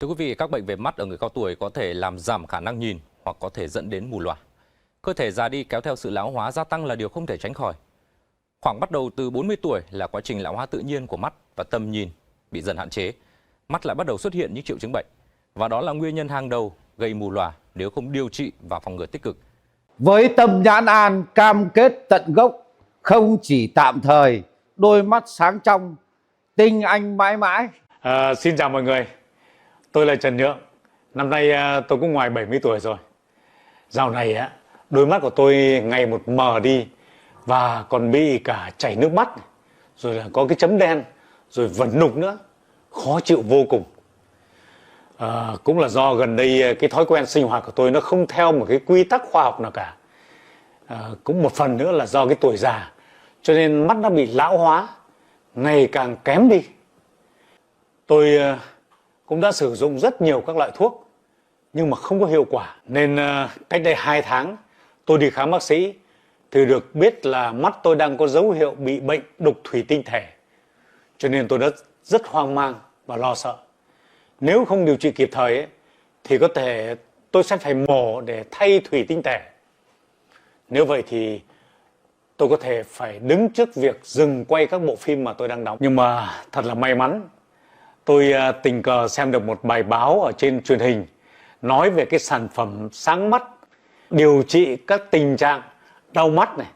Thưa quý vị, các bệnh về mắt ở người cao tuổi có thể làm giảm khả năng nhìn hoặc có thể dẫn đến mù lòa. Cơ thể già đi kéo theo sự lão hóa gia tăng là điều không thể tránh khỏi. Khoảng bắt đầu từ 40 tuổi là quá trình lão hóa tự nhiên của mắt và tầm nhìn bị dần hạn chế. Mắt lại bắt đầu xuất hiện những triệu chứng bệnh. Và đó là nguyên nhân hàng đầu gây mù lòa nếu không điều trị và phòng ngừa tích cực. Với tâm nhãn an cam kết tận gốc, không chỉ tạm thời, đôi mắt sáng trong, tinh anh mãi mãi. Xin chào mọi người, tôi là Trần Nhượng. Năm nay tôi cũng ngoài 70 tuổi rồi. Dạo này đôi mắt của tôi ngày một mờ đi và còn bị cả chảy nước mắt, rồi là có cái chấm đen, rồi vẩn đục nữa, khó chịu vô cùng. Cũng là do gần đây cái thói quen sinh hoạt của tôi nó không theo một cái quy tắc khoa học nào cả. Cũng một phần nữa là do cái tuổi già, cho nên mắt nó bị lão hóa, ngày càng kém đi. Tôi cũng đã sử dụng rất nhiều các loại thuốc nhưng mà không có hiệu quả. Nên cách đây 2 tháng tôi đi khám bác sĩ thì được biết là mắt tôi đang có dấu hiệu bị bệnh đục thủy tinh thể. Cho nên tôi đã rất hoang mang và lo sợ. Nếu không điều trị kịp thời thì có thể tôi sẽ phải mổ để thay thủy tinh thể. Nếu vậy thì tôi có thể phải đứng trước việc dừng quay các bộ phim mà tôi đang đóng. Nhưng mà thật là may mắn, tôi tình cờ xem được một bài báo ở trên truyền hình nói về cái sản phẩm sáng mắt điều trị các tình trạng đau mắt này,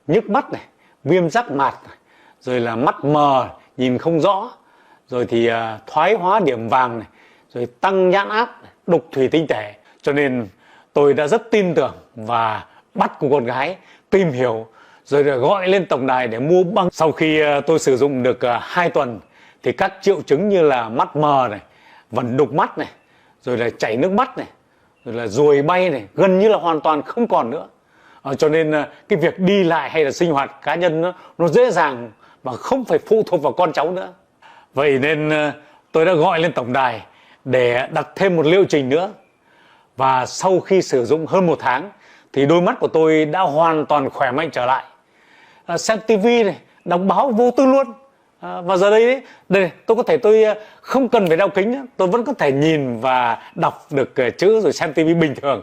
nhức mắt này, viêm giác mạc này, rồi là mắt mờ nhìn không rõ, rồi thì thoái hóa điểm vàng này, rồi tăng nhãn áp, đục thủy tinh thể. Cho nên tôi đã rất tin tưởng và bắt của con gái tìm hiểu, rồi gọi lên tổng đài để mua băng. Sau khi tôi sử dụng được 2 tuần thì các triệu chứng như là mắt mờ này, vẩn đục mắt này, rồi là chảy nước mắt này, rồi là ruồi bay này, gần như là hoàn toàn không còn nữa. Cho nên cái việc đi lại hay là sinh hoạt cá nhân nó dễ dàng và không phải phụ thuộc vào con cháu nữa. Vậy nên tôi đã gọi lên tổng đài để đặt thêm một liệu trình nữa. Và sau khi sử dụng hơn 1 tháng thì đôi mắt của tôi đã hoàn toàn khỏe mạnh trở lại. Xem tivi này, đọc báo vô tư luôn. Và giờ đây tôi không cần phải đeo kính nữa. Tôi vẫn có thể nhìn và đọc được chữ rồi xem tivi bình thường.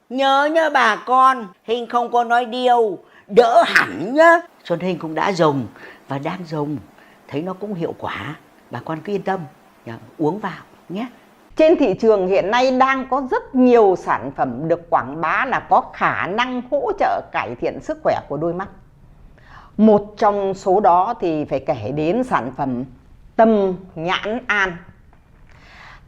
Nhớ bà con, Hình không có nói điều, đỡ hẳn nhá. Xuân Hình cũng đã dùng và đang dùng, thấy nó cũng hiệu quả. Bà con cứ yên tâm, uống vào nhé. Trên thị trường hiện nay đang có rất nhiều sản phẩm được quảng bá là có khả năng hỗ trợ cải thiện sức khỏe của đôi mắt. Một trong số đó thì phải kể đến sản phẩm tâm nhãn an.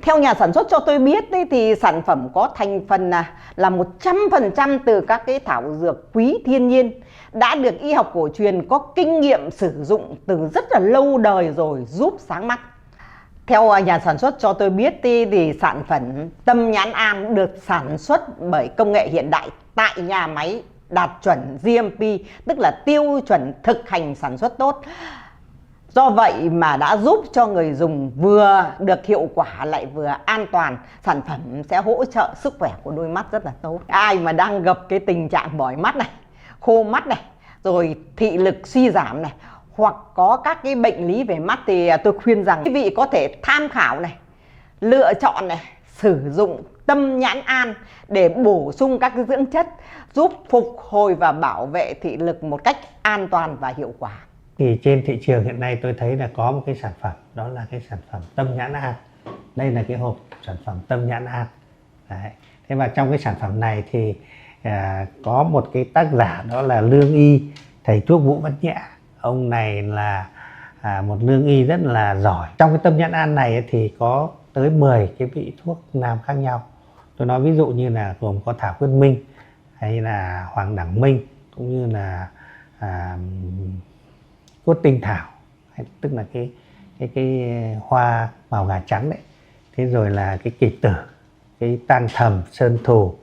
Theo nhà sản xuất cho tôi biết thì sản phẩm có thành phần là 100% từ các cái thảo dược quý thiên nhiên, đã được y học cổ truyền có kinh nghiệm sử dụng từ rất là lâu đời rồi, giúp sáng mắt. Theo nhà sản xuất cho tôi biết thì sản phẩm tâm nhãn an được sản xuất bởi công nghệ hiện đại tại nhà máy đạt chuẩn GMP, tức là tiêu chuẩn thực hành sản xuất tốt. Do vậy mà đã giúp cho người dùng vừa được hiệu quả lại vừa an toàn. Sản phẩm sẽ hỗ trợ sức khỏe của đôi mắt rất là tốt. Ai mà đang gặp cái tình trạng mỏi mắt này, khô mắt này, rồi thị lực suy giảm này, hoặc có các cái bệnh lý về mắt thì tôi khuyên rằng quý vị có thể tham khảo này, lựa chọn này, sử dụng tâm nhãn an để bổ sung các cái dưỡng chất giúp phục hồi và bảo vệ thị lực một cách an toàn và hiệu quả. Thì trên thị trường hiện nay tôi thấy là có một cái sản phẩm, đó là cái sản phẩm tâm nhãn an. Đây là cái hộp sản phẩm tâm nhãn an. Đấy. Thế và trong cái sản phẩm này thì có một cái tác giả, đó là Lương Y, thầy thuốc Vũ Văn Nhã. Ông này là một lương y rất là giỏi. Trong cái tâm nhãn an này thì có tới 10 cái vị thuốc nam khác nhau. Tôi nói ví dụ như là gồm có thảo quyết minh, hay là hoàng đẳng minh, cũng như là cốt tinh thảo, tức là cái hoa màu gà trắng đấy. Thế rồi là cái kỳ tử, cái tang thầm, sơn thù,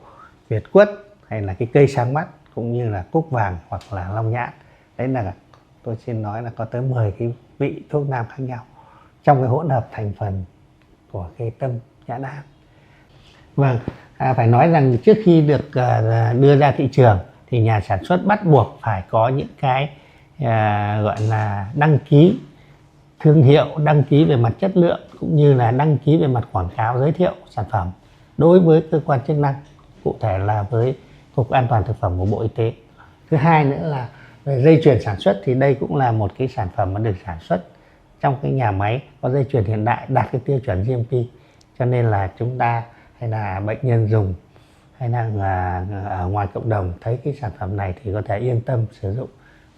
việt quất, hay là cái cây sáng mắt, cũng như là cúc vàng hoặc là long nhãn. Đấy là tôi xin nói là có tới 10 cái vị thuốc nam khác nhau trong cái hỗn hợp thành phần của cái tâm nhãn an. Vâng, phải nói rằng trước khi được đưa ra thị trường thì nhà sản xuất bắt buộc phải có những cái gọi là đăng ký thương hiệu, đăng ký về mặt chất lượng cũng như là đăng ký về mặt quảng cáo giới thiệu sản phẩm đối với cơ quan chức năng, cụ thể là với Cục An toàn Thực phẩm của Bộ Y tế. Thứ hai nữa là về dây chuyền sản xuất thì đây cũng là một cái sản phẩm mà được sản xuất trong cái nhà máy có dây chuyền hiện đại đạt cái tiêu chuẩn GMP, cho nên là chúng ta hay là bệnh nhân dùng hay là ở ngoài cộng đồng thấy cái sản phẩm này thì có thể yên tâm sử dụng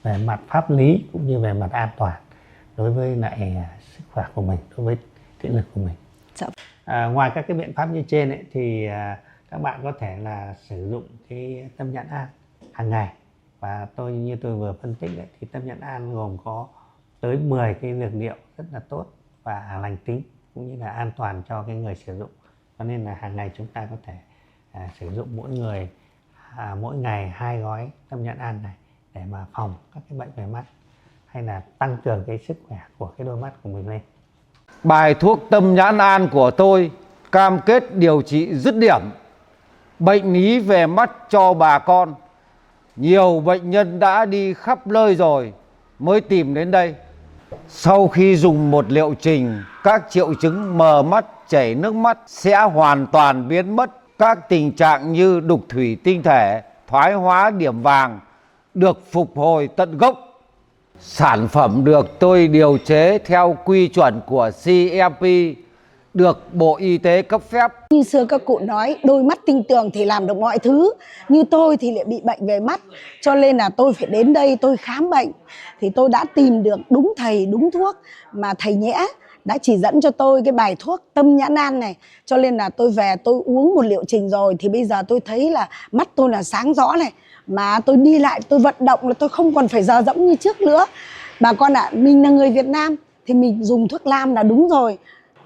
về mặt pháp lý cũng như về mặt an toàn đối với lại sức khỏe của mình, đối với thị lực của mình. Ngoài các cái biện pháp như trên ấy, thì các bạn có thể là sử dụng cái tâm nhãn an hàng ngày, và như tôi vừa phân tích ấy, thì tâm nhãn an gồm có tới 10 cái dược liệu rất là tốt và lành tính cũng như là an toàn cho cái người sử dụng, cho nên là hàng ngày chúng ta có thể sử dụng mỗi người mỗi ngày 2 gói tâm nhãn an này để mà phòng các cái bệnh về mắt hay là tăng cường cái sức khỏe của cái đôi mắt của mình lên. Bài thuốc tâm nhãn an của tôi cam kết điều trị dứt điểm bệnh lý về mắt cho bà con. Nhiều bệnh nhân đã đi khắp nơi rồi mới tìm đến đây. Sau khi dùng một liệu trình, các triệu chứng mờ mắt, chảy nước mắt sẽ hoàn toàn biến mất. Các tình trạng như đục thủy tinh thể, thoái hóa điểm vàng được phục hồi tận gốc. Sản phẩm được tôi điều chế theo quy chuẩn của CMP, được Bộ Y tế cấp phép. Như xưa các cụ nói, đôi mắt tinh tường thì làm được mọi thứ. Như tôi thì lại bị bệnh về mắt, cho nên là tôi phải đến đây tôi khám bệnh. Thì tôi đã tìm được đúng thầy, đúng thuốc mà thầy Nhẽ đã chỉ dẫn cho tôi cái bài thuốc tâm nhãn an này. Cho nên là tôi về tôi uống một liệu trình rồi thì bây giờ tôi thấy là mắt tôi là sáng rõ này. Mà tôi đi lại, tôi vận động là tôi không còn phải dò dẫm như trước nữa. Bà con ạ, mình là người Việt Nam thì mình dùng thuốc nam là đúng rồi.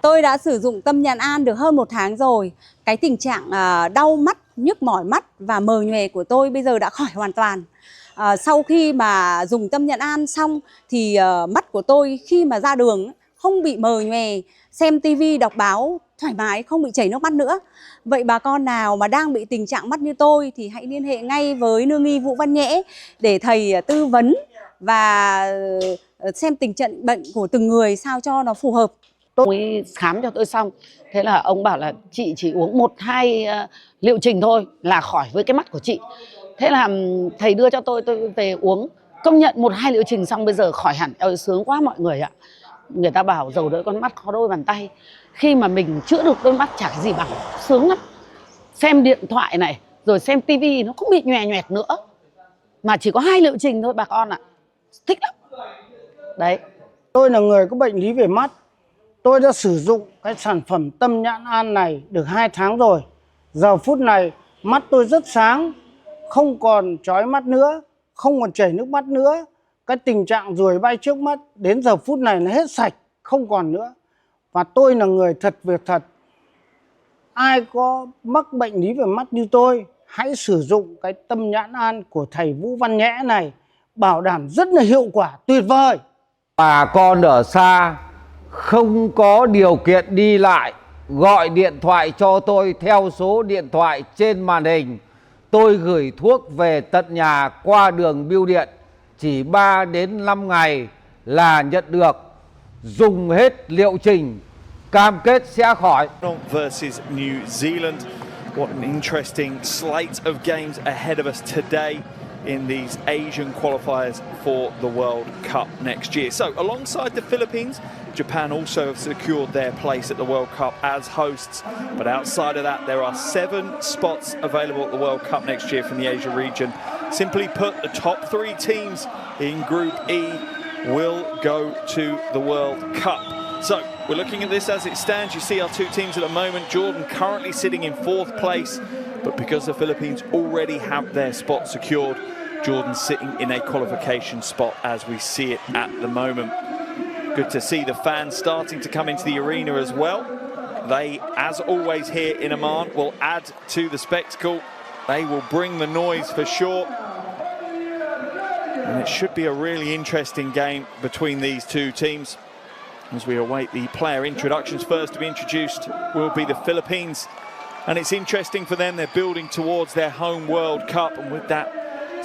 Tôi đã sử dụng tâm nhãn an được hơn 1 tháng rồi. Cái tình trạng đau mắt, nhức mỏi mắt và mờ nhòe của tôi bây giờ đã khỏi hoàn toàn. Sau khi mà dùng tâm nhãn an xong thì mắt của tôi khi mà ra đường không bị mờ nhòe, xem tivi, đọc báo thoải mái, không bị chảy nước mắt nữa. Vậy bà con nào mà đang bị tình trạng mắt như tôi thì hãy liên hệ ngay với Lương y Vũ Văn Nhẽ để thầy tư vấn và xem tình trạng bệnh của từng người sao cho nó phù hợp. Ông ấy khám cho tôi xong, thế là ông bảo là chị chỉ uống 1-2 liệu trình thôi là khỏi với cái mắt của chị. Thế là thầy đưa cho tôi về uống, công nhận 1-2 liệu trình xong bây giờ khỏi hẳn. Ôi, sướng quá mọi người ạ. Người ta bảo dầu đỡ con mắt khó đôi bàn tay. Khi mà mình chữa được đôi mắt chả cái gì bằng, sướng lắm. Xem điện thoại này, rồi xem tivi nó không bị nhòe nhoẹt nữa. Mà chỉ có 2 liệu trình thôi bà con ạ. Thích lắm. Đấy. Tôi là người có bệnh lý về mắt. Tôi đã sử dụng cái sản phẩm tâm nhãn an này được 2 tháng rồi. Giờ phút này mắt tôi rất sáng, không còn chói mắt nữa, không còn chảy nước mắt nữa. Cái tình trạng ruồi bay trước mắt đến giờ phút này nó hết sạch, không còn nữa. Và tôi là người thật việc thật. Ai có mắc bệnh lý về mắt như tôi, hãy sử dụng cái tâm nhãn an của thầy Vũ Văn Nhẽ này. Bảo đảm rất là hiệu quả, tuyệt vời. Bà con ở xa không có điều kiện đi lại, gọi điện thoại cho tôi theo số điện thoại trên màn hình. Tôi gửi thuốc về tận nhà qua đường bưu điện. Chỉ 3 đến 5 ngày là nhận được. Dùng hết liệu trình, cam kết sẽ khỏi. Versus New Zealand. What an interesting slate of games ahead of us today in these Asian qualifiers for the World Cup next year. So alongside the Philippines, Japan also have secured their place at the World Cup as hosts. But outside of that, there are 7 spots available at the World Cup next year from the Asia region. Simply put, the top 3 teams in Group E will go to the World Cup. So we're looking at this as it stands. You see our 2 teams at the moment. Jordan currently sitting in 4th place, but because the Philippines already have their spot secured, Jordan sitting in a qualification spot as we see it at the moment. Good to see the fans starting to come into the arena as well. They, as always here in Oman, will add to the spectacle. They will bring the noise for sure. And it should be a really interesting game between these 2 teams. As we await the player introductions, first to be introduced will be the Philippines. And it's interesting for them, they're building towards their home World Cup. And with that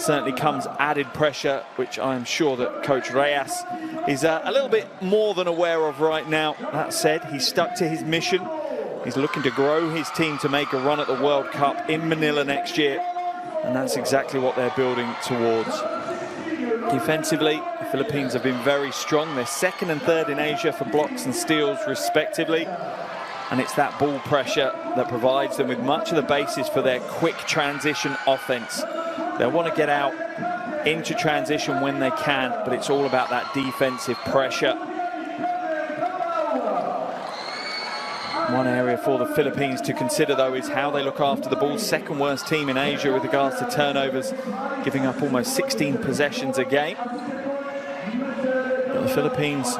certainly comes added pressure, which I'm sure that Coach Reyes is a little bit more than aware of right now. That said, he's stuck to his mission. He's looking to grow his team to make a run at the World Cup in Manila next year, and that's exactly what they're building towards. Defensively, the Philippines have been very strong. They're second and third in Asia for blocks and steals, respectively. And it's that ball pressure that provides them with much of the basis for their quick transition offense. They'll want to get out into transition when they can, but it's all about that defensive pressure. One area for the Philippines to consider, though, is how they look after the ball. Second worst team in Asia with regards to turnovers, giving up almost 16 possessions a game. But the Philippines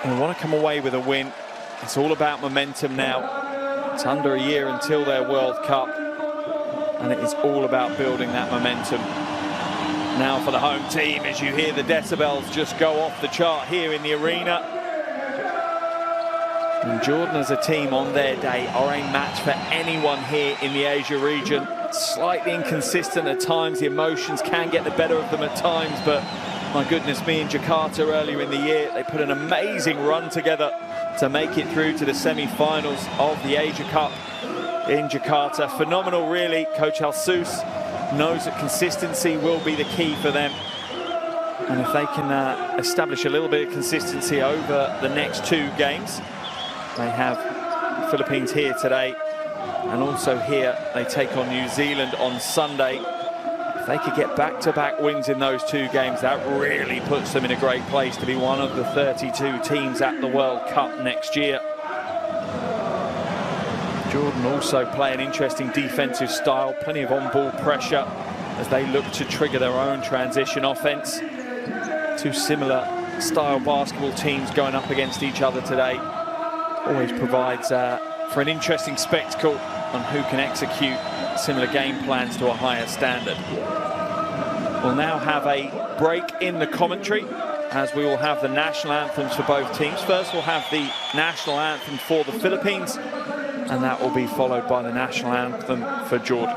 will want to come away with a win. It's all about momentum now. It's under a year until their World Cup, and it is all about building that momentum. Now for the home team, as you hear the decibels just go off the chart here in the arena. And Jordan as a team on their day are a match for anyone here in the Asia region. Slightly inconsistent at times, the emotions can get the better of them at times, but my goodness me, in Jakarta earlier in the year, they put an amazing run together to make it through to the semi-finals of the Asia Cup in Jakarta. Phenomenal, really. Coach Jesus knows that consistency will be the key for them. And if they can establish a little bit of consistency over the next two games, they have the Philippines here today, and also here they take on New Zealand on Sunday. If they could get back-to-back wins in those two games, that really puts them in a great place to be one of the 32 teams at the World Cup next year. Jordan also play an interesting defensive style, plenty of on-ball pressure as they look to trigger their own transition offense. Two similar style basketball teams going up against each other today. Always provides for an interesting spectacle on who can execute similar game plans to a higher standard. We'll now have a break in the commentary as we will have the national anthems for both teams. First we'll have the national anthem for the Philippines, and that will be followed by the national anthem for Jordan.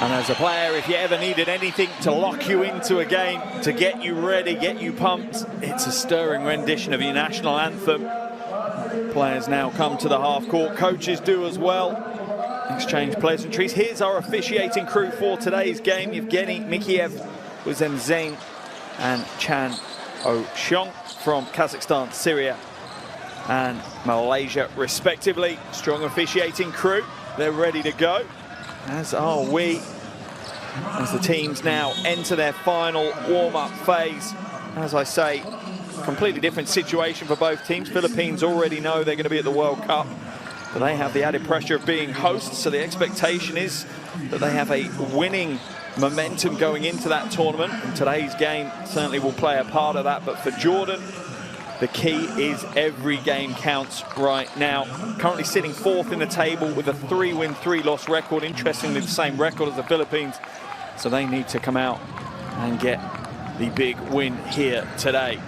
And as a player, if you ever needed anything to lock you into a game, to get you ready, get you pumped, it's a stirring rendition of your national anthem. Players now come to the half court, coaches do as well. Exchange pleasantries. Here's our officiating crew for today's game: Yevgeny Mikiev, Wuzem Zain, and Chan Oshong from Kazakhstan, Syria, and Malaysia respectively. Strong officiating crew, they're ready to go, as are we, as the teams now enter their final warm-up phase. As I say, completely different situation for both teams. Philippines already know they're going to be at the World Cup, but they have the added pressure of being hosts, so the expectation is that they have a winning momentum going into that tournament, and today's game certainly will play a part of that. But for Jordan, the key is every game counts right now. Currently sitting 4th in the table with a 3-win, 3-loss record. Interestingly, the same record as the Philippines. So they need to come out and get the big win here today.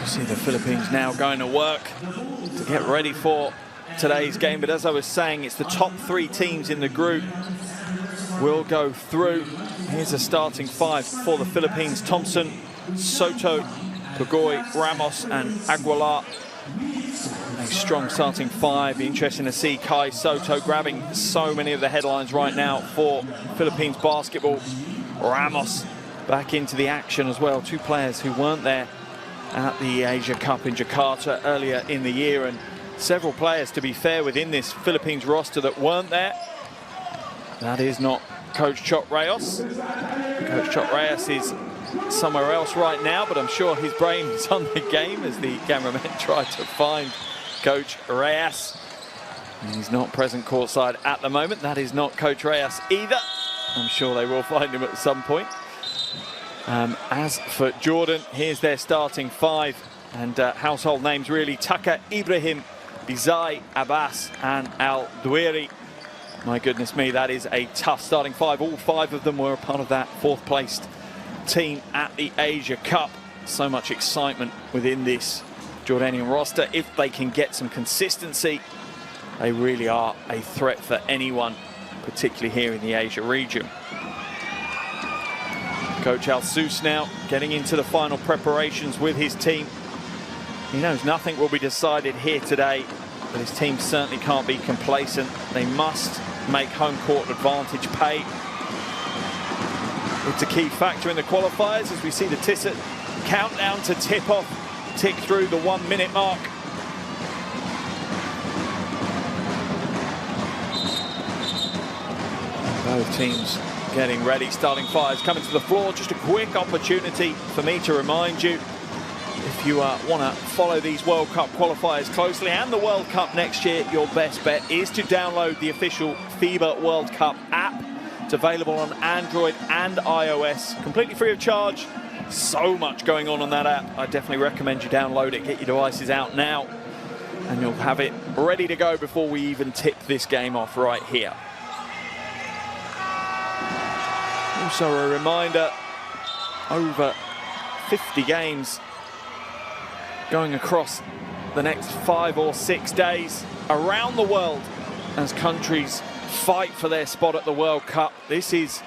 You see the Philippines now going to work to get ready for today's game. But as I was saying, it's the top 3 teams in the group will go through. Here's a starting 5 for the Philippines: Thompson, Soto, Pugoy, Ramos and Aguilar. A strong starting 5. Be interesting to see Kai Soto grabbing so many of the headlines right now for Philippines basketball. Ramos back into the action as well. 2 players who weren't there at the Asia Cup in Jakarta earlier in the year, and several players, to be fair, within this Philippines roster that weren't there. That is not Coach Chot Reyes. Coach Chot Reyes is somewhere else right now, but I'm sure his brain is on the game as the cameramen try to find Coach Reyes. He's not present courtside at the moment. That is not Coach Reyes either. I'm sure they will find him at some point. As for Jordan, here's their starting 5, and household names really: Tucker, Ibrahim, Izai, Abbas and Al Dueri. My goodness me, that is a tough starting 5. All 5 of them were a part of that 4th placed team at the Asia Cup. So much excitement within this Jordanian roster. If they can get some consistency, they really are a threat for anyone, particularly here in the Asia region. Coach Al Sous now getting into the final preparations with his team. He knows nothing will be decided here today, but his team certainly can't be complacent. They must make home court advantage pay. It's a key factor in the qualifiers as we see the Tissot countdown to tip-off tick through the 1-minute mark. Both teams getting ready. Starting 5s coming to the floor. Just a quick opportunity for me to remind you, if you want to follow these World Cup qualifiers closely and the World Cup next year, your best bet is to download the official FIBA World Cup app. It's available on Android and iOS, completely free of charge. So much going on that app. I definitely recommend you download it, get your devices out now, and you'll have it ready to go before we even tip this game off right here. Also a reminder, over 50 games going across the next 5 or 6 days around the world as countries fight for their spot at the World Cup. This is,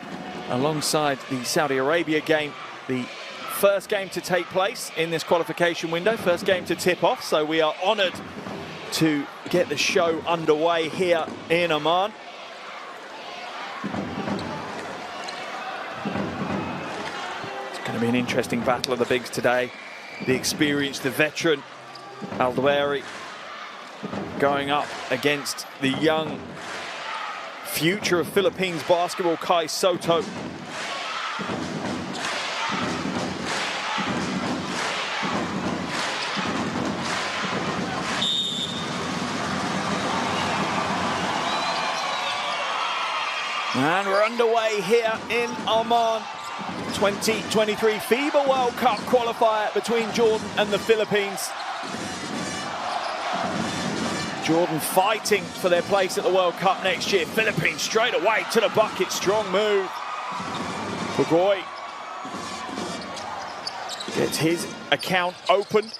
alongside the Saudi Arabia game, the first game to take place in this qualification window, first game to tip off, so we are honoured to get the show underway here in Oman. It's going to be an interesting battle of the bigs today. The experienced, the veteran Al Dueri going up against the young future of Philippines basketball, Kai Soto. And we're underway here in Oman. 2023 FIBA World Cup qualifier between Jordan and the Philippines. Jordan fighting for their place at the World Cup next year. Philippines straight away to the bucket. Strong move. Pugoy gets his account opened.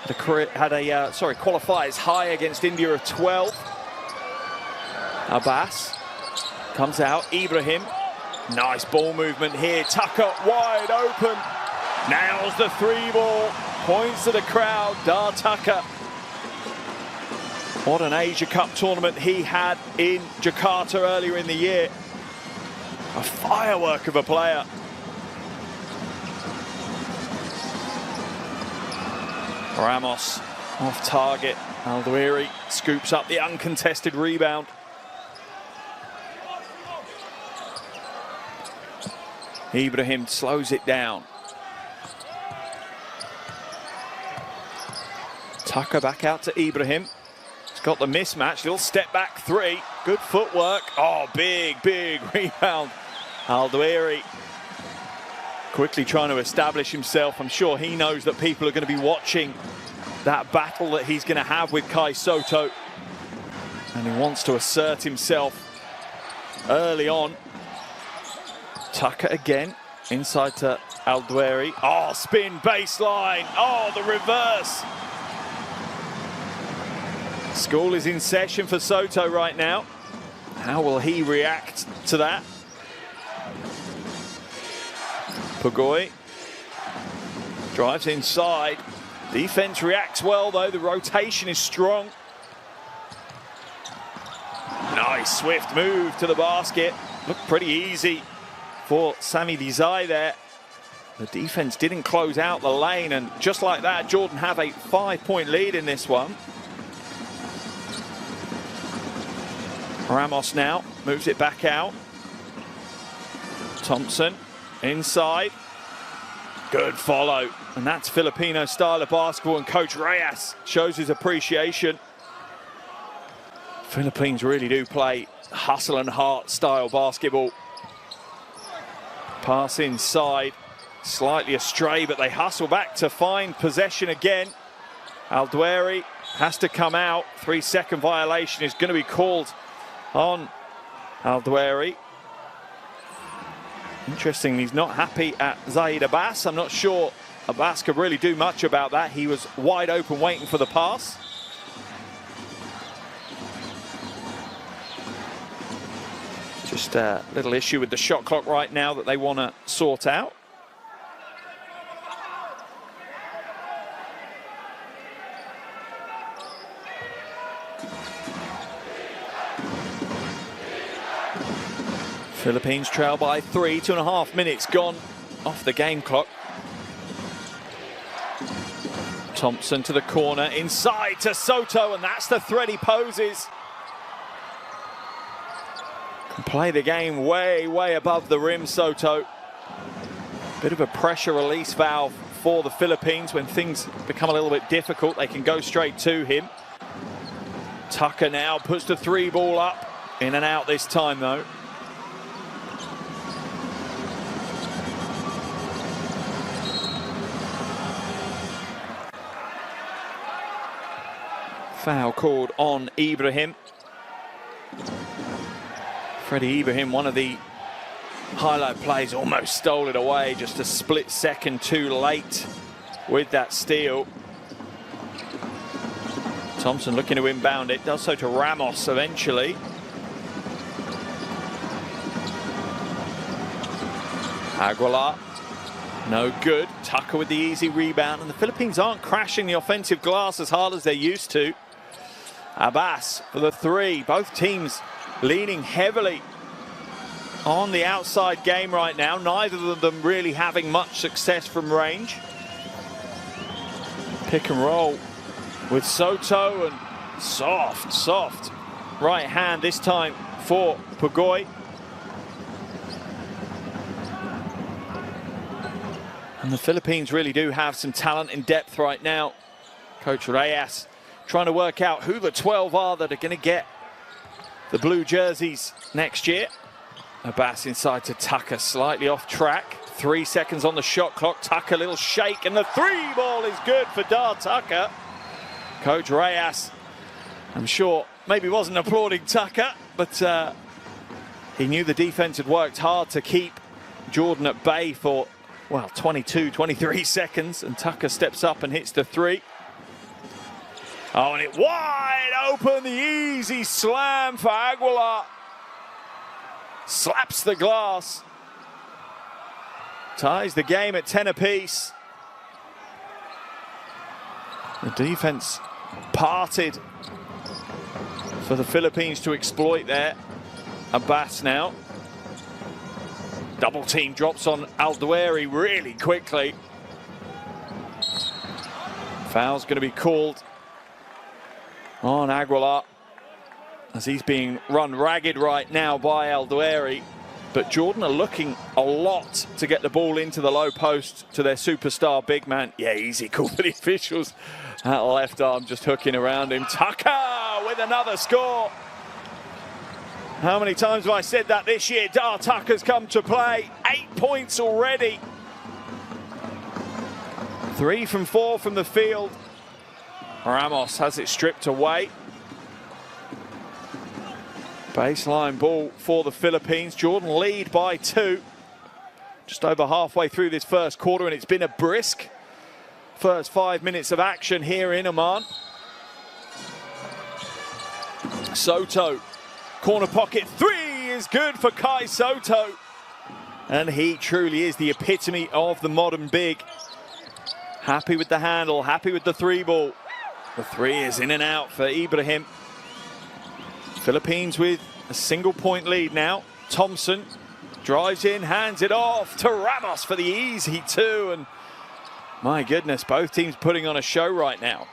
Qualifiers high against India of 12. Abbas comes out. Ibrahim. Nice ball movement here. Tucker wide open. Nails the 3-ball. Points to the crowd. Dar Tucker. What an Asia Cup tournament he had in Jakarta earlier in the year. A firework of a player. Ramos off target. Alduiri scoops up the uncontested rebound. Ibrahim slows it down. Tucker back out to Ibrahim. He's got the mismatch, little step back three. Good footwork. Oh, big rebound. Alduiri quickly trying to establish himself. I'm sure he knows that people are going to be watching that battle that he's going to have with Kai Soto. And he wants to assert himself early on. Tucker again, inside to Alduiri. Oh, spin baseline. Oh, the reverse. School is in session for Soto right now. How will he react to that? Pugoi drives inside. Defense reacts well though, the rotation is strong. Nice swift move to the basket. Looked pretty easy for Sami Desai there. The defense didn't close out the lane, and just like that, Jordan have a 5-point lead in this one. Ramos now moves it back out. Thompson inside. Good follow. And that's Filipino style of basketball, and Coach Reyes shows his appreciation. Philippines really do play hustle and heart style basketball. Pass inside, slightly astray, but they hustle back to find possession again. Alduiri has to come out. 3-second violation is going to be called on Alduiri. Interesting, he's not happy at Zaid Abbas. I'm not sure Abbas could really do much about that. He was wide open waiting for the pass. Just a little issue with the shot clock right now that they want to sort out. Philippines trail by 3, 2.5 minutes gone off the game clock. Thompson to the corner, inside to Soto, and that's the threat he poses. Can play the game way above the rim, Soto. Bit of a pressure release valve for the Philippines. When things become a little bit difficult, they can go straight to him. Tucker now puts the 3 ball up, in and out this time though. Foul called on Ibrahim. Freddie Ibrahim, one of the highlight plays, almost stole it away, just a split second too late with that steal. Thompson looking to inbound it, does so to Ramos eventually. Aguilar, no good. Tucker with the easy rebound, and the Philippines aren't crashing the offensive glass as hard as they're used to. Abbas for the 3, both teams leaning heavily on the outside game right now. Neither of them really having much success from range. Pick and roll with Soto, and soft right hand this time for Pugoi. And the Philippines really do have some talent in depth right now. Coach Reyes trying to work out who the 12 are that are going to get the blue jerseys next year. Abbas inside to Tucker, slightly off track. 3 seconds on the shot clock. Tucker, little shake, and the 3 ball is good for Dar Tucker. Coach Reyes, I'm sure, maybe wasn't applauding Tucker, but he knew the defense had worked hard to keep Jordan at bay for, well, 22, 23 seconds, and Tucker steps up and hits the 3. Oh, and it wide open, the easy slam for Aguilar. Slaps the glass. Ties the game at 10 apiece. The defense parted for the Philippines to exploit there. Abbas now. Double team drops on Alduiri really quickly. Foul's going to be called on Aguilar as he's being run ragged right now by El Doueiri. But Jordan are looking a lot to get the ball into the low post to their superstar big man. Yeah, easy call for the officials. That left arm just hooking around him. Tucker with another score. How many times have I said that this year? Tucker's come to play. 8 points already. 3 from 4 from the field. Ramos has it stripped away. Baseline ball for the Philippines. Jordan lead by 2. Just over halfway through this first quarter, and it's been a brisk first 5 minutes of action here in Amman. Soto, corner pocket 3 is good for Kai Soto. And he truly is the epitome of the modern big. Happy with the handle, happy with the 3 ball. The 3 is in and out for Ibrahim. Philippines with a single point lead now. Thompson drives in, hands it off to Ramos for the easy 2. And my goodness, both teams putting on a show right now.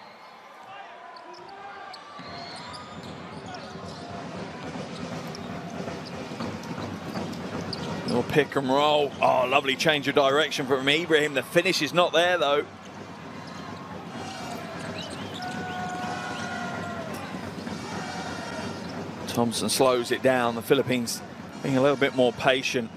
Little pick and roll. Oh, lovely change of direction from Ibrahim. The finish is not there though. Thompson slows it down. The Philippines being a little bit more patient.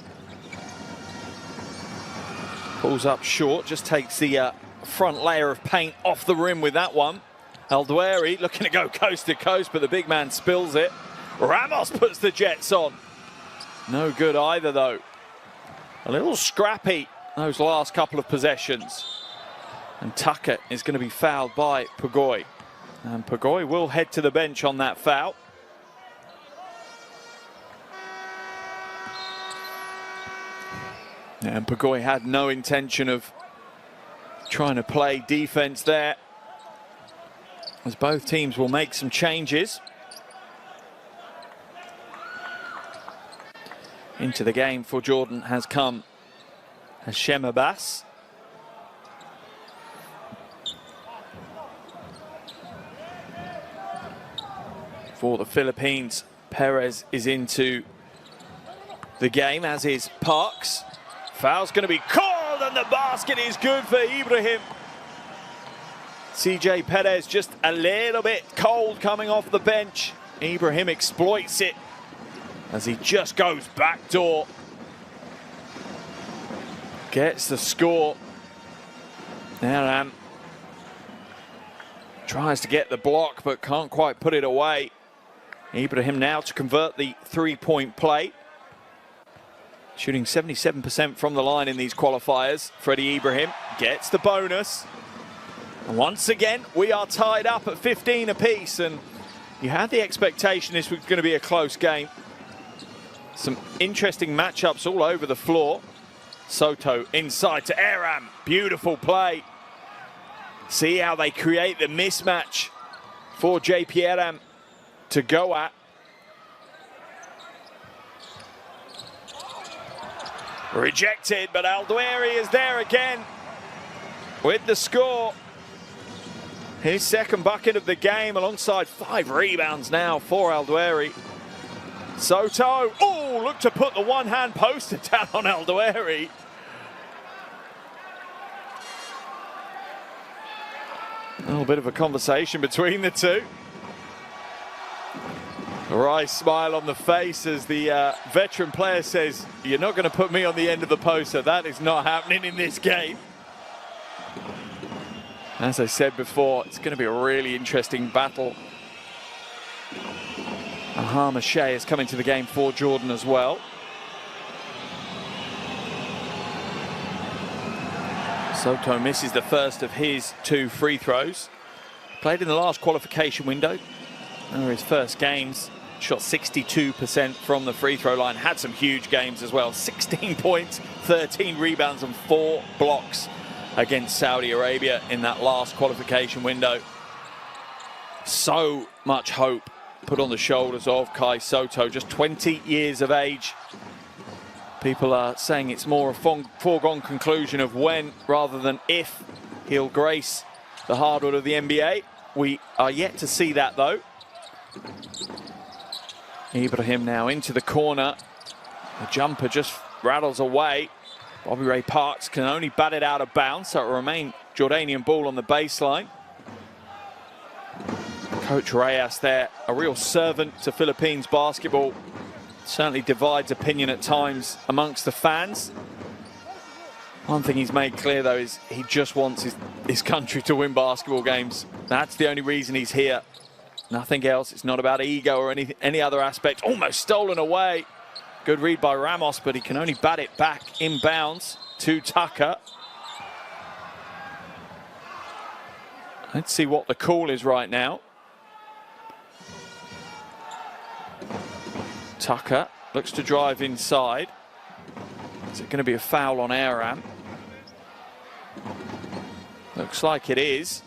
Pulls up short, just takes the front layer of paint off the rim with that one. El Doueiri looking to go coast to coast, but the big man spills it. Ramos puts the Jets on. No good either though. A little scrappy those last couple of possessions. And Tucker is going to be fouled by Pugoy. And Pugoy will head to the bench on that foul. And Pugoy had no intention of trying to play defense there, as both teams will make some changes. Into the game for Jordan has come Hashem Abbas. For the Philippines, Perez is into the game, as is Parks. Foul's going to be called, and the basket is good for Ibrahim. CJ Perez just a little bit cold coming off the bench. Ibrahim exploits it as he just goes backdoor. Gets the score. Aram tries to get the block, but can't quite put it away. Ibrahim now to convert the 3-point play. Shooting 77% from the line in these qualifiers. Freddie Ibrahim gets the bonus. And once again, we are tied up at 15 apiece, and you had the expectation this was going to be a close game. Some interesting matchups all over the floor. Soto inside to Aram. Beautiful play. See how they create the mismatch for JP Aram to go at. Rejected, but El Doueiri is there again with the score. His second bucket of the game, alongside 5 rebounds now for El Doueiri. Soto, oh, look to put the one-hand poster down on El Doueiri. A little bit of a conversation between the two. A wry smile on the face as the veteran player says, "You're not going to put me on the end of the poster. That is not happening in this game." As I said before, it's going to be a really interesting battle. Ahama Shea is coming to the game for Jordan as well. Soto misses the first of his 2 free throws. Played in the last qualification window. Over his first games, shot 62% from the free throw line. Had some huge games as well. 16 points, 13 rebounds and 4 blocks against Saudi Arabia in that last qualification window. So much hope put on the shoulders of Kai Soto, just 20 years of age. People are saying it's more a foregone conclusion of when rather than if he'll grace the hardwood of the NBA. We are yet to see that, though. Ibrahim now into the corner. The jumper just rattles away. Bobby Ray Parks can only bat it out of bounds, so it will remain Jordanian ball on the baseline. Coach Reyes there, a real servant to Philippines basketball. Certainly divides opinion at times amongst the fans. One thing he's made clear, though, is he just wants his country to win basketball games. That's the only reason he's here. Nothing else. It's not about ego or any other aspect. Almost stolen away. Good read by Ramos, but he can only bat it back inbounds to Tucker. Let's see what the call is right now. Tucker looks to drive inside. Is it going to be a foul on Aram? Looks like it is.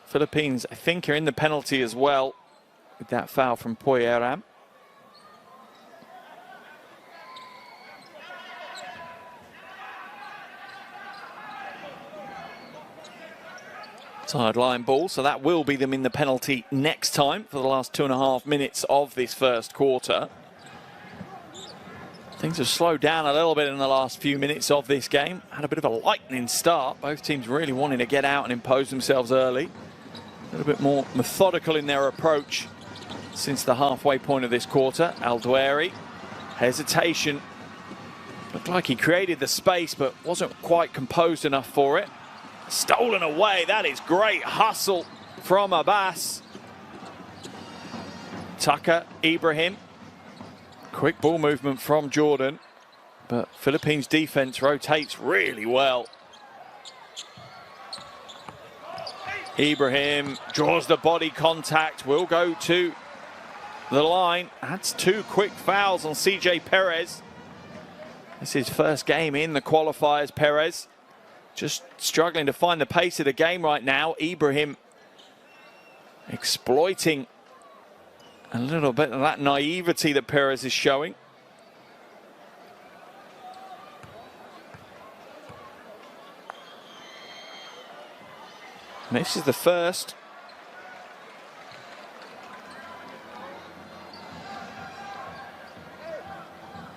Philippines, I think, are in the penalty as well with that foul from Poy Aram. Sideline ball, so that will be them in the penalty next time for the last 2.5 minutes of this first quarter. Things have slowed down a little bit in the last few minutes of this game. Had a bit of a lightning start. Both teams really wanting to get out and impose themselves early. A little bit more methodical in their approach since the halfway point of this quarter. Al-Duairi, hesitation. Looked like he created the space, but wasn't quite composed enough for it. Stolen away. That is great hustle from Abbas. Tucker, Ibrahim. Quick ball movement from Jordan, but Philippines defense rotates really well. Ibrahim draws the body contact, will go to the line. That's 2 quick fouls on CJ Perez. This is his first game in the qualifiers, Perez. Just struggling to find the pace of the game right now. Ibrahim exploiting a little bit of that naivety that Perez is showing. And this is the first.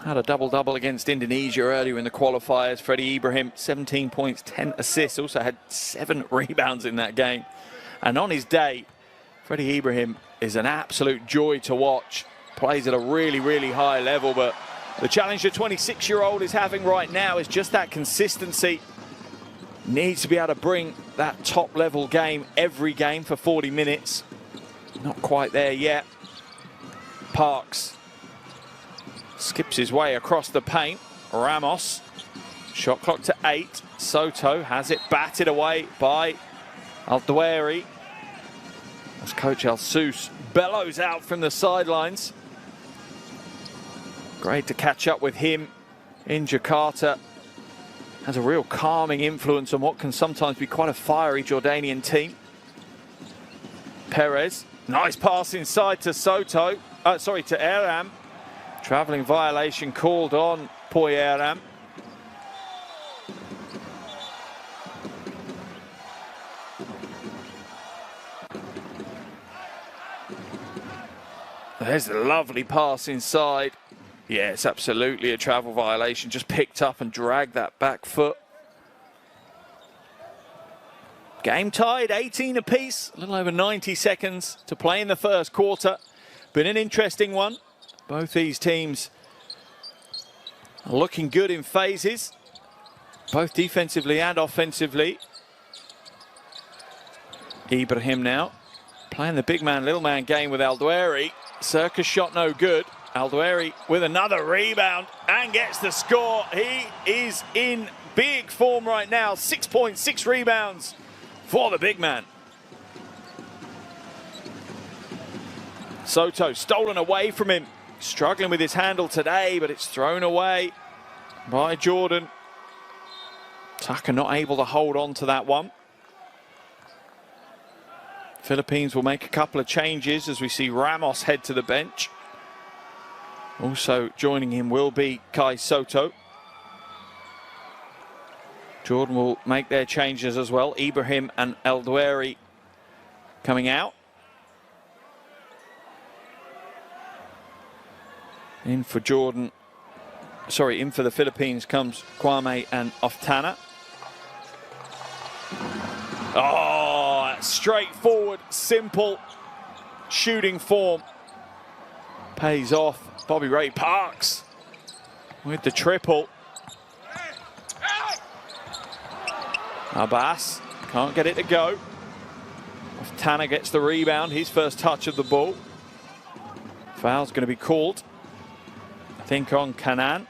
Had a double-double against Indonesia earlier in the qualifiers. Freddie Ibrahim, 17 points, 10 assists. Also had 7 rebounds in that game. And on his day, Freddie Ibrahim is an absolute joy to watch. Plays at a really, really high level, but the challenge the 26-year-old is having right now is just that consistency. Needs to be able to bring that top-level game every game for 40 minutes. Not quite there yet. Parks skips his way across the paint. Ramos, shot clock to 8. Soto has it batted away by Al-Duairi. As Coach Al-Sous bellows out from the sidelines. Great to catch up with him in Jakarta. Has a real calming influence on what can sometimes be quite a fiery Jordanian team. Perez, nice pass inside to Soto. To Aram. Travelling violation called on Poy Aram. There's a lovely pass inside. Yeah, it's absolutely a travel violation. Just picked up and dragged that back foot. Game tied, 18 apiece. A little over 90 seconds to play in the first quarter. Been an interesting one. Both these teams are looking good in phases, both defensively and offensively. Ibrahim now playing the big man, little man game with Al-Duairi. Circus shot no good. Al-Duairi with another rebound and gets the score. He is in big form right now. 6.6 rebounds for the big man. Soto stolen away from him. Struggling with his handle today, but it's thrown away by Jordan. Tucker not able to hold on to that one. Philippines will make a couple of changes as we see Ramos head to the bench. Also joining him will be Kai Soto. Jordan will make their changes as well. Ibrahim and El Doueri coming out. In for Jordan, sorry, in for the Philippines comes Kwame and Oftana. Oh, straightforward, simple shooting form. Pays off. Bobby Ray Parks with the triple. Abbas can't get it to go. Oftana gets the rebound, his first touch of the ball. Foul's going to be called, I think, on Kanan,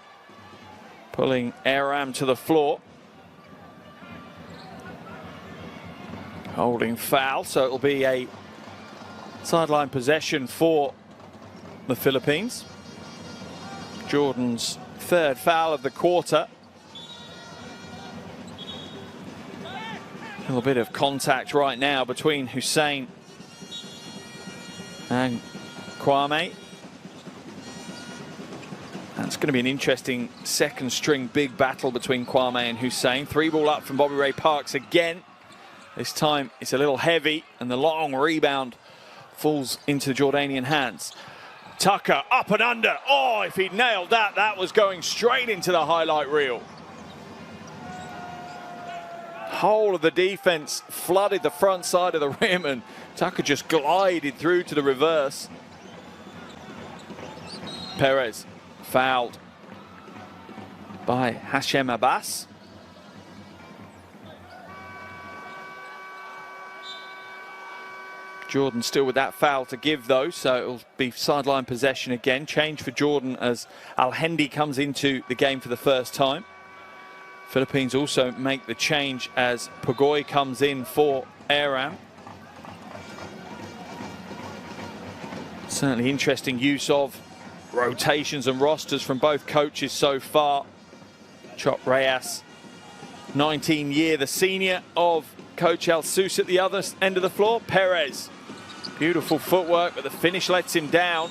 pulling Aram to the floor. Holding foul, so it'll be a sideline possession for the Philippines. Jordan's third foul of the quarter. A little bit of contact right now between Hussein and Kwame. That's going to be an interesting second string big battle between Kwame and Hussein. 3-ball up from Bobby Ray Parks again. This time it's a little heavy and the long rebound falls into the Jordanian hands. Tucker up and under. Oh, if he'd nailed that, that was going straight into the highlight reel. Whole of the defense flooded the front side of the rim and Tucker just glided through to the reverse. Perez fouled by Hashem Abbas. Jordan still with that foul to give though, so it'll be sideline possession again. Change for Jordan as Al-Hendi comes into the game for the first time. Philippines also make the change as Pagoy comes in for Aram. Certainly interesting use of rotations and rosters from both coaches so far. Chop Reyes, 19-year, the senior of Coach El Sus at the other end of the floor. Perez, beautiful footwork, but the finish lets him down.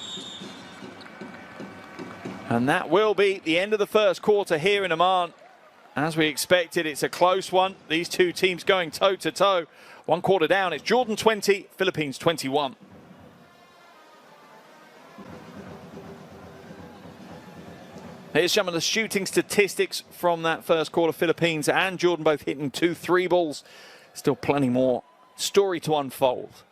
And that will be the end of the first quarter here in Amman. As we expected, it's a close one. These two teams going toe-to-toe. 1 quarter down, it's Jordan 20, Philippines 21. Here's some of the shooting statistics from that first quarter. Philippines and Jordan both hitting 2 3-balls. Still plenty more story to unfold.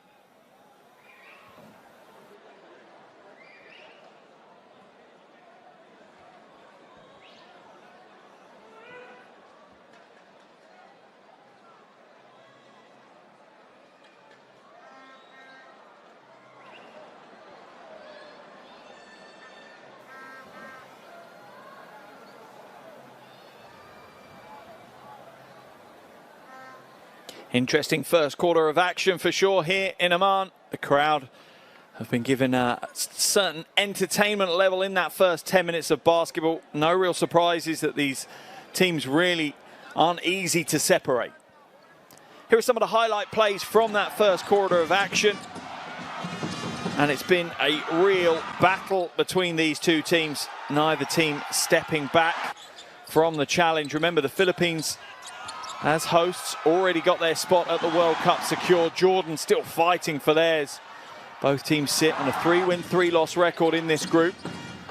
Interesting first quarter of action for sure here in Amman. The crowd have been given a certain entertainment level in that first 10 minutes of basketball. No real surprises that these teams really aren't easy to separate. Here are some of the highlight plays from that first quarter of action. And it's been a real battle between these two teams. Neither team stepping back from the challenge. Remember, the Philippines, as hosts, already got their spot at the World Cup secured. Jordan still fighting for theirs. Both teams sit on a 3-win, 3-loss record in this group.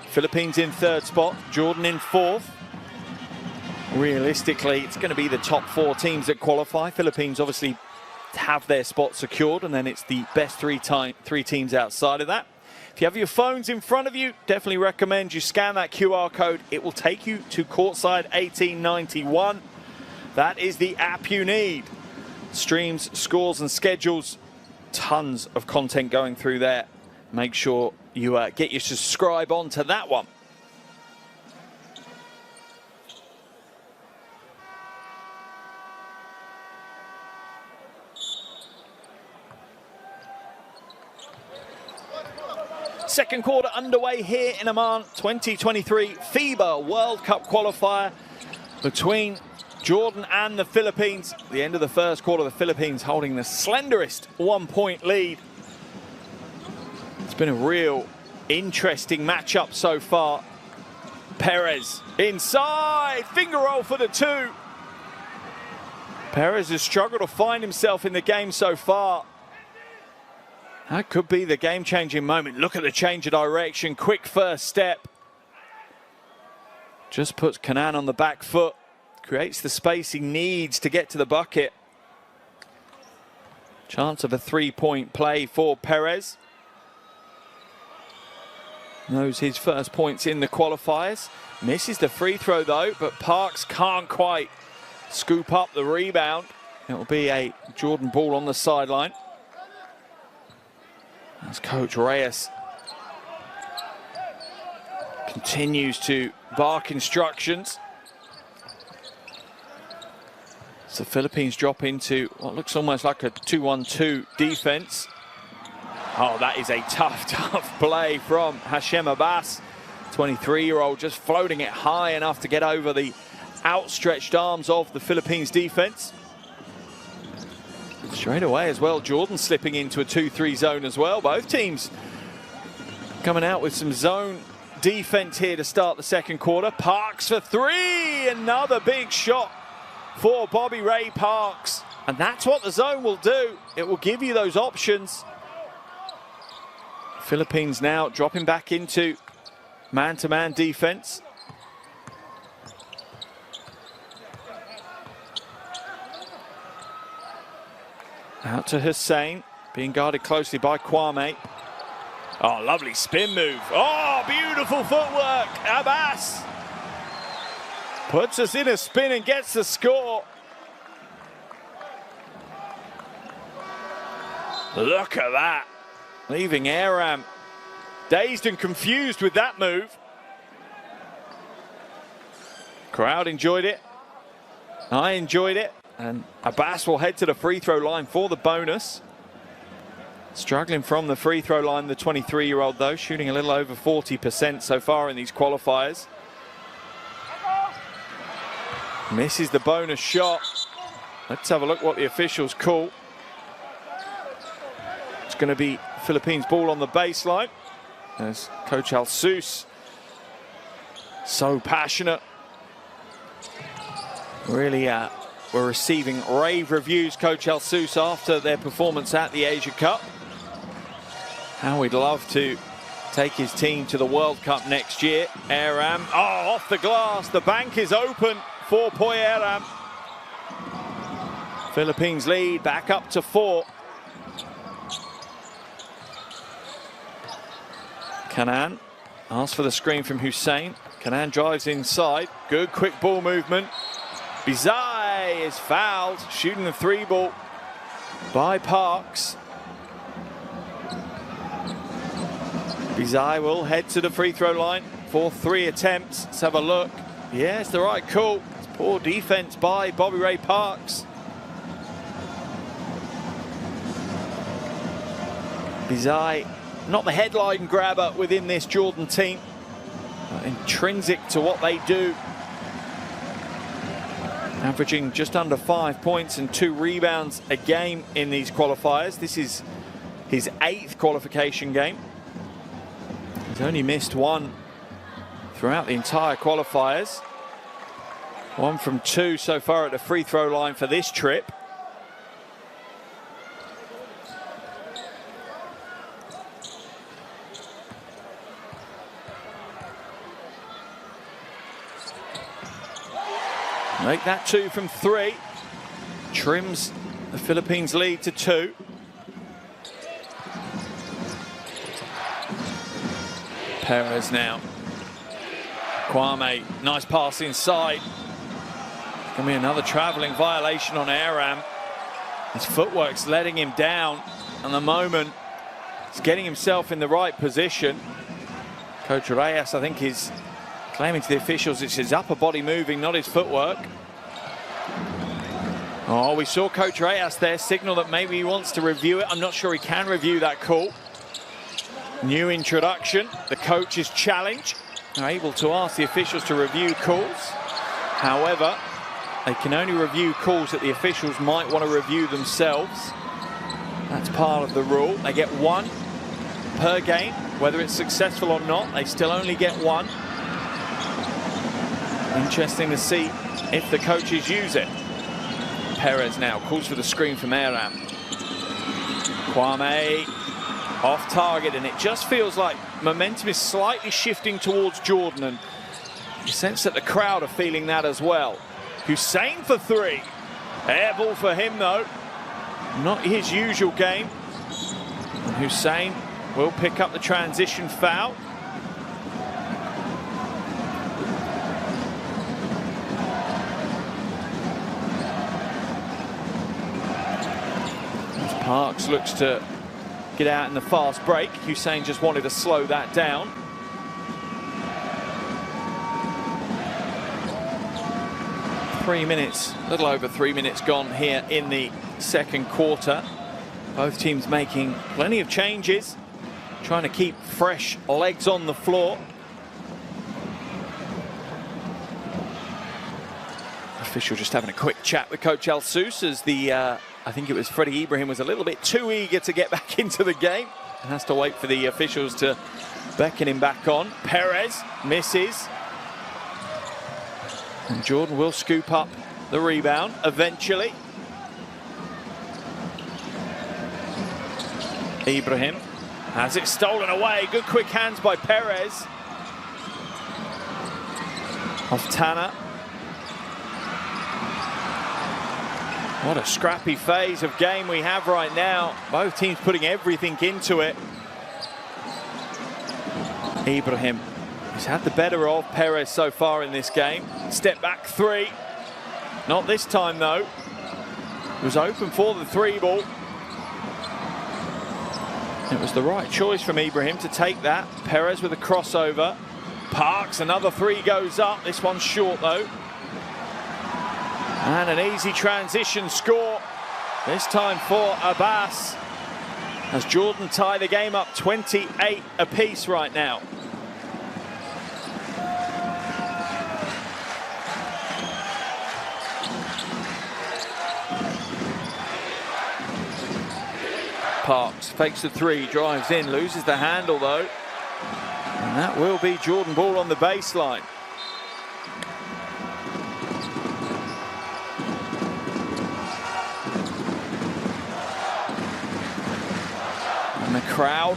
Philippines in 3rd spot, Jordan in 4th. Realistically, it's going to be the top 4 teams that qualify. Philippines obviously have their spot secured, and then it's the best 3 teams outside of that. If you have your phones in front of you, definitely recommend you scan that QR code. It will take you to courtside 1891. That is the app you need. Streams, scores and schedules. Tons of content going through there. Make sure you get your subscribe on to that one. Second quarter underway here in Amman. 2023 FIBA World Cup qualifier between Jordan and the Philippines. At the end of the first quarter, the Philippines holding the slenderest 1-point lead. It's been a real interesting matchup so far. Perez inside, finger roll for the 2. Perez has struggled to find himself in the game so far. That could be the game-changing moment. Look at the change of direction. Quick first step. Just puts Kenan on the back foot. Creates the space he needs to get to the bucket. Chance of a three-point play for Perez. Knows his first points in the qualifiers. Misses the free throw though, but Parks can't quite scoop up the rebound. It'll be a Jordan ball on the sideline. As Coach Reyes continues to bark instructions. So the Philippines drop into what looks almost like a 2-1-2 defense. Oh, that is a tough play from Hashem Abbas. 23-year-old just floating it high enough to get over the outstretched arms of the Philippines defense. Straight away as well, Jordan slipping into a 2-3 zone as well. Both teams coming out with some zone defense here to start the second quarter. Parks for three, another big shot for Bobby Ray Parks. And that's what the zone will do. It will give you those options. Philippines now dropping back into man-to-man defense. Out to Hussein, being guarded closely by Kwame. Oh, lovely spin move. Oh, beautiful footwork. Abbas puts us in a spin and gets the score. Look at that. Leaving Aram dazed and confused with that move. Crowd enjoyed it. I enjoyed it. And Abbas will head to the free throw line for the bonus. Struggling from the free throw line, the 23-year-old though, shooting a little over 40% so far in these qualifiers. Misses the bonus shot. Let's have a look what the officials call. It's going to be Philippines ball on the baseline. As Coach Alsus, so passionate. Really were receiving rave reviews, Coach Alsus, after their performance at the Asia Cup. How we'd love to take his team to the World Cup next year. Aram, oh, off the glass. The bank is open for Poy Aram. Philippines lead back up to 4. Kenan asks for the screen from Hussein. Kenan drives inside. Good quick ball movement. Bizai is fouled, shooting the 3 ball by Parks. Bizai will head to the free throw line for 3 attempts. Let's have a look. Yeah, it's the right call. It's poor defense by Bobby Ray Parks. Bizai, not the headline grabber within this Jordan team, but intrinsic to what they do. Averaging just under 5 points and 2 rebounds a game in these qualifiers. This is his 8th qualification game. He's only missed 1 throughout the entire qualifiers. 1 from 2 so far at the free throw line for this trip. Make that 2 from 3. Trims the Philippines lead to 2. Perez now. Kwame, nice pass inside. Going to be another travelling violation on Aram. His footwork's letting him down. And the moment he's getting himself in the right position. Coach Reyes, I think, is claiming to the officials it's his upper body moving, not his footwork. Oh, we saw Coach Reyes there signal that maybe he wants to review it. I'm not sure he can review that call. New introduction, the coach's challenge. They're able to ask the officials to review calls. However, they can only review calls that the officials might want to review themselves. That's part of the rule. They get 1 per game. Whether it's successful or not, they still only get 1. Interesting to see if the coaches use it. Perez now calls for the screen from Aram. Kwame off target, and it just feels like momentum is slightly shifting towards Jordan, and you sense that the crowd are feeling that as well. Hussein for three. Air ball for him though. Not his usual game. And Hussein will pick up the transition foul. Parks looks to get out in the fast break. Hussein just wanted to slow that down. A little over 3 minutes gone here in the second quarter. Both teams making plenty of changes, trying to keep fresh legs on the floor. Official just having a quick chat with Coach Al Sous as the I think it was Freddie Ibrahim was a little bit too eager to get back into the game and has to wait for the officials to beckon him back on. Perez misses. And Jordan will scoop up the rebound eventually. Ibrahim has it stolen away. Good quick hands by Perez. Off Tanner. What a scrappy phase of game we have right now. Both teams putting everything into it. Ibrahim, he's had the better of Perez so far in this game. Step back three. Not this time though. It was open for the three ball. It was the right choice from Ibrahim to take that. Perez with a crossover. Parks, another three goes up. This one's short though. And an easy transition score, this time for Abbas, as Jordan tie the game up 28 apiece right now. Parks fakes the three, drives in, loses the handle though. And that will be Jordan ball on the baseline. And the crowd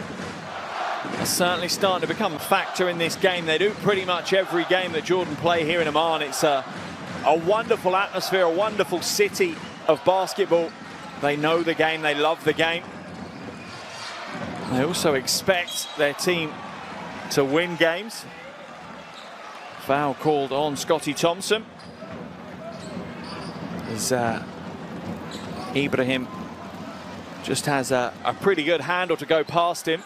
are certainly starting to become a factor in this game. They do pretty much every game that Jordan play here in Amman. It's a wonderful atmosphere, a wonderful city of basketball. They know the game, they love the game. They also expect their team to win games. Foul called on Scotty Thompson. As Ibrahim just has a pretty good handle to go past him.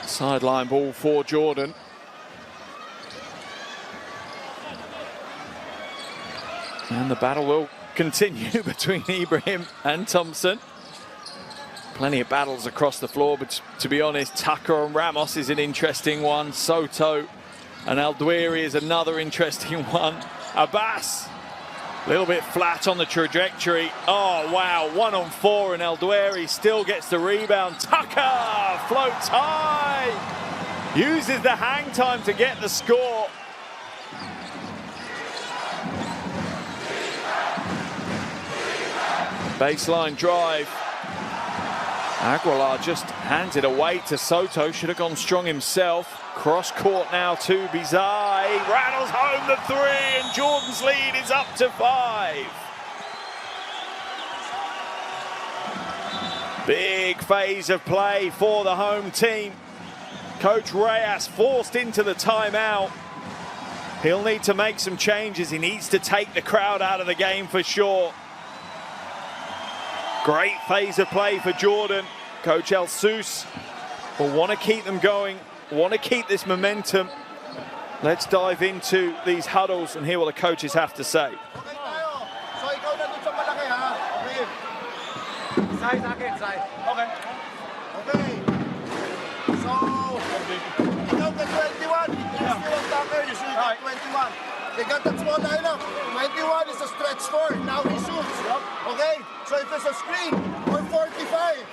Sideline ball for Jordan. And the battle will continue between Ibrahim and Thompson. Plenty of battles across the floor, but to be honest, Tucker and Ramos is an interesting one. Soto and Aldwiri is another interesting one. Abbas, a little bit flat on the trajectory. Oh, wow, 1 on 4, and Aldwiri still gets the rebound. Tucker floats high, uses the hang time to get the score. Baseline drive. Aguilar just hands it away to Soto. Should have gone strong himself. Cross court now to Bizai. Rattles home the three, and Jordan's lead is up to 5. Big phase of play for the home team. Coach Reyes forced into the timeout. He'll need to make some changes. He needs to take the crowd out of the game for sure. Great phase of play for Jordan. Coach El Sous will want to keep them going, want to keep this momentum. Let's dive into these huddles and hear what the coaches have to say. They got that small lineup. 21 is a stretch 4. Now he shoots. Okay? So if it's a screen, or 45.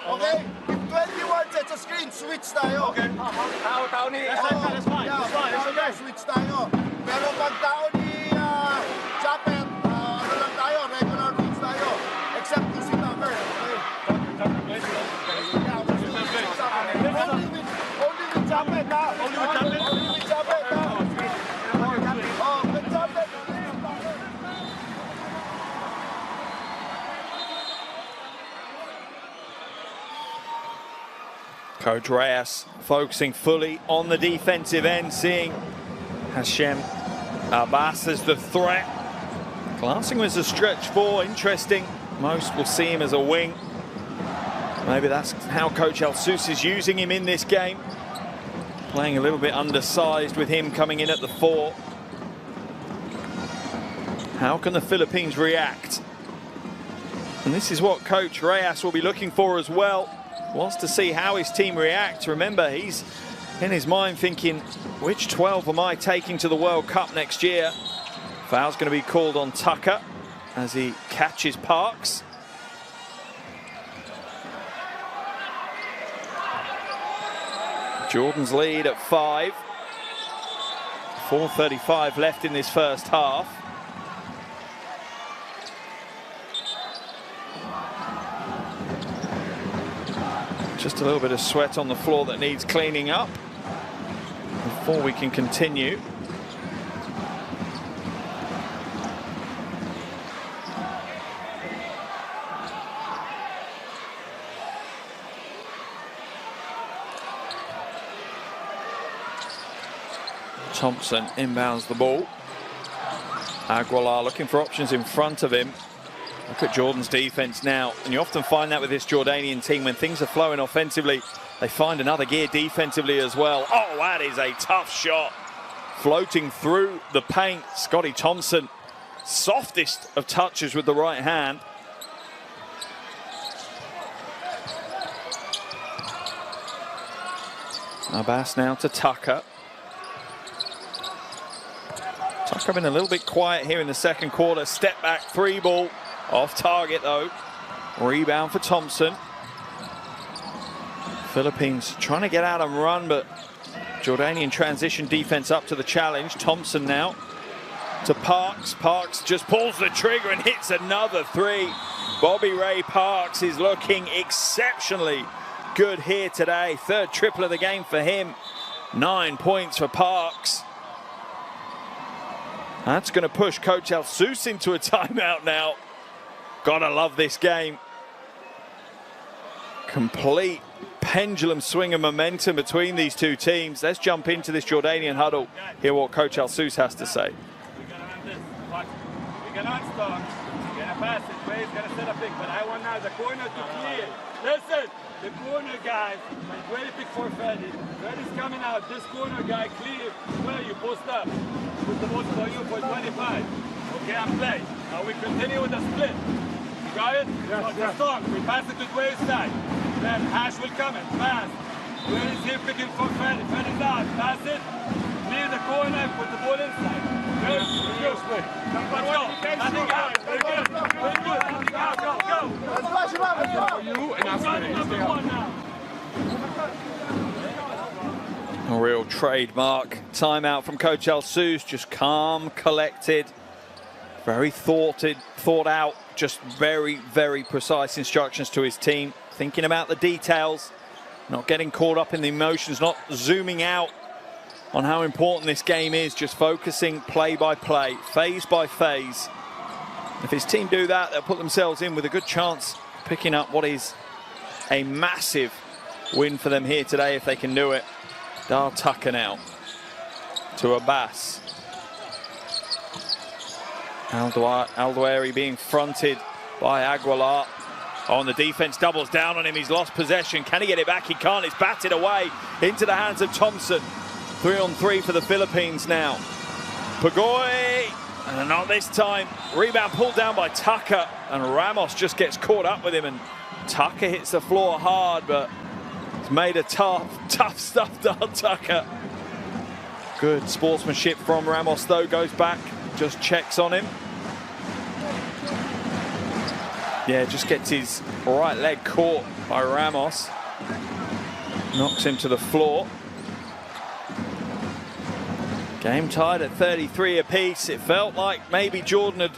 Okay? If 21 sets a screen, switch tayo. Okay. Tao ni. That's fine. Yeah, switch tayo. Pero pag tao ni Coach Reyes focusing fully on the defensive end, seeing Hashem Abbas as the threat. Glancing him as a stretch four, interesting. Most will see him as a wing. Maybe that's how Coach El-Sous is using him in this game. Playing a little bit undersized with him coming in at the 4. How can the Philippines react? And this is what Coach Reyes will be looking for as well. Wants to see how his team reacts. Remember, he's in his mind thinking, which 12 am I taking to the World Cup next year? Foul's going to be called on Tucker as he catches Parks. Jordan's lead at 5. 4:35 left in this first half. Just a little bit of sweat on the floor that needs cleaning up before we can continue. Thompson inbounds the ball. Aguilar looking for options in front of him. Look at Jordan's defense now, and you often find that with this Jordanian team, when things are flowing offensively, they find another gear defensively as well. Oh, that is a tough shot. Floating through the paint, Scotty Thompson, softest of touches with the right hand. Abbas now to Tucker. Tucker been a little bit quiet here in the second quarter. Step back 3 ball. Off target though. Rebound for Thompson. Philippines trying to get out and run, but Jordanian transition defense up to the challenge. Thompson now to Parks. Parks just pulls the trigger and hits another 3. Bobby Ray Parks is looking exceptionally good here today. 3rd triple of the game for him. 9 points for Parks. That's going to push Coach El-Sous into a timeout now. Gotta love this game. Complete pendulum swing of momentum between these two teams. Let's jump into this Jordanian huddle. Hear what Coach El-Sous has to say. We cannot stop. We're gonna pass it. Ray's gonna set a pick, but I want now the corner to clear. Listen, the corner guy, very pick for Freddy. Freddy's coming out. This corner guy clear. Where you post up? Put the ball for you for 25. Okay, I'm playing. Now we continue with the split. You got it? Yes, yes. Strong. We pass it to Dwayne's side. Then Hash will come in. Pass. Dwayne is here picking for Freddy. Freddy's out. Pass it. Clear the corner and put the ball inside. Good. Let's go. Nothing out. Very good. Very good. Nothing out. Go. Go. Let's flash him up. Let's go. For you and I'm A real trademark timeout from Coach El-Sous. Just calm, collected, very thought out, just very, very precise instructions to his team. Thinking about the details, not getting caught up in the emotions, not zooming out on how important this game is, just focusing play by play, phase by phase. If his team do that, they'll put themselves in with a good chance of picking up what is a massive win for them here today if they can do it. Dar Tucker now to Abbas. Aldoueri being fronted by Aguilar. On the defense, doubles down on him. He's lost possession. Can he get it back? He can't. It's batted away into the hands of Thompson. 3-on-3 for the Philippines now. Pagoy, and not this time. Rebound pulled down by Tucker, and Ramos just gets caught up with him, and Tucker hits the floor hard, but it's made a tough stuff done, Tucker. Good sportsmanship from Ramos though, goes back, just checks on him. Yeah, just gets his right leg caught by Ramos. Knocks him to the floor. Game tied at 33 apiece. It felt like maybe Jordan had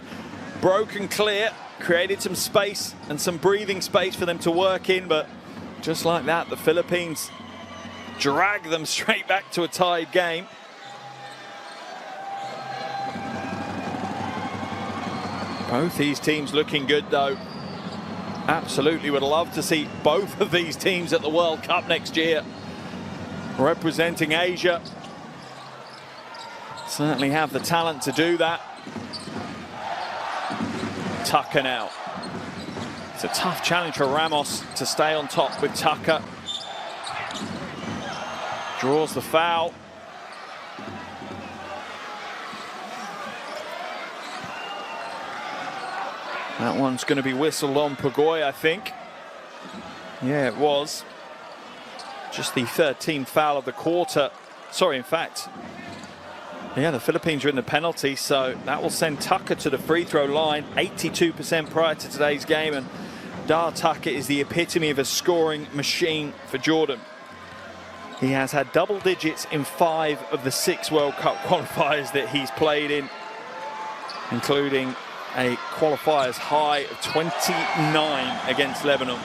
broken clear, created some space and some breathing space for them to work in, but just like that, the Philippines drag them straight back to a tied game. Both these teams looking good though. absolutely would love to see both of these teams at the World Cup next year, representing Asia. Certainly have the talent to do that. Tucker now. It's a tough challenge for Ramos to stay on top with Tucker. Draws the foul. That one's going to be whistled on Pagoy, I think. Yeah, it was. Just the 13th foul of the quarter. Sorry, in fact. Yeah, the Philippines are in the penalty, so that will send Tucker to the free throw line. 82% prior to today's game, and Dar Tucker is the epitome of a scoring machine for Jordan. He has had double digits in 5 of the 6 World Cup qualifiers that he's played in, including a qualifiers high of 29 against Lebanon.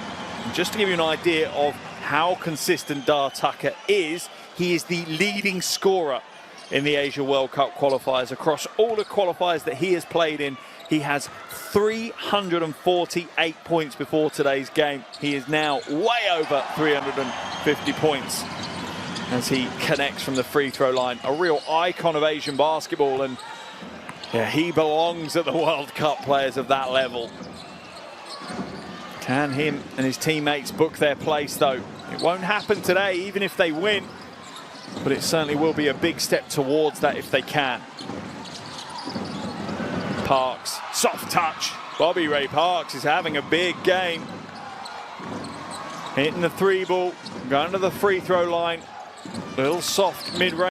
And just to give you an idea of how consistent Dar Tucker is, he is the leading scorer in the Asia World Cup qualifiers. Across all the qualifiers that he has played in, he has 348 points before today's game. He is now way over 350 points as he connects from the free throw line. A real icon of Asian basketball, and yeah, he belongs at the World Cup, players of that level. Can him and his teammates book their place, though? It won't happen today, even if they win, but it certainly will be a big step towards that if they can. Parks, soft touch. Bobby Ray Parks is having a big game. Hitting the 3 ball, going to the free throw line. Little soft mid-range.